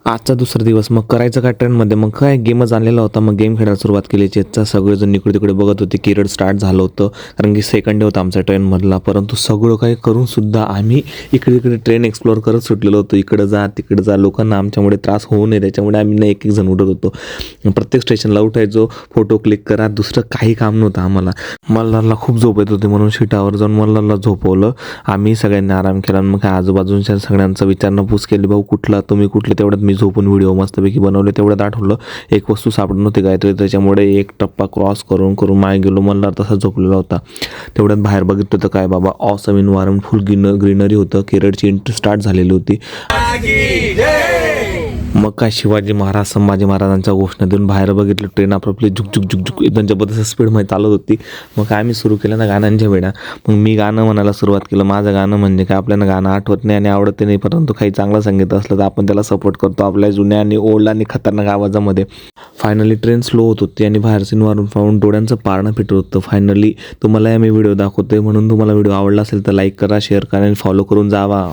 आजचा दुसरा दिवस. मग करायचं काय ट्रेनमध्ये? मग काय गेमच आणलेला होता. मग गेम खेळायला सुरुवात केली. चेसचा सगळेजण इकडे तिकडे बघत होते. किरड स्टार्ट झालं होतं कारण की सेकंड डे होता आमचा ट्रेनमधला. परंतु सगळं काही करून सुद्धा आम्ही इकडे इकडे ट्रेन एक्सप्लोअर करत सुटलेलो होतो. इकडं जा तिकडे जा, लोकांना आमच्यामुळे त्रास होऊ नये त्याच्यामुळे आम्ही ना एक एक जण उठत होतो. प्रत्येक स्टेशनला उठायचो, फोटो क्लिक करा, दुसरं काही काम नव्हतं आम्हाला. मल्हारला खूप झोप येत होती म्हणून शीटावर जाऊन मल्हारला झोपवलं. आम्ही सगळ्यांनी आराम केला. मग काय आजूबाजूच्या सगळ्यांचा विचारपूस केली, भाऊ कुठला, तुम्ही कुठले? तेवढ्यात मी झोपून व्हिडिओ मस्तपैकी बनवले. तेवढ्यात आठवलं एक वस्तू सापडून नव्हती काहीतरी, त्याच्यामुळे एक टप्पा क्रॉस करून करून मागे गेलो. मल्हार तसा झोपलेला होता. तेवढ्यात बाहेर बघितलं तर काय बाबा, ऑसम इन्व्हायरमेंट, फुल ग्रीनरी होतं. केरळची एंट्री स्टार्ट झालेली होती. मग काय शिवाजी महाराज संभाजी महाराजांच्या घोषणा देऊन बाहेर बघितलं. ट्रेन आपापली झुक झुक झुक एकदम जबरदस्त स्पीडमध्ये चालत होती. मग काय आम्ही सुरू केलं ना गाण्यांच्या वेळा. मग मी गाणं म्हणायला सुरुवात केलं. माझं गाणं म्हणजे काय, आपल्याला गाणं आठवत नाही आणि आवडत नाही, परंतु काही चांगलं संगीत असलं तर आपण त्याला सपोर्ट करतो आपल्या जुन्या आणि ओल्ड आणि खतरनाक आवाजामध्ये. फायनली ट्रेन स्लो होत होती आणि बाहेरचं इन्व्हायरमेंट पाहून डोळ्यांचं पारणं फिटत होतं. फायनली तुम्हाला मी व्हिडिओ दाखवतोय म्हणून तुम्हाला व्हिडिओ आवडला असेल तर लाईक करा, शेअर करा आणि फॉलो करून जावा.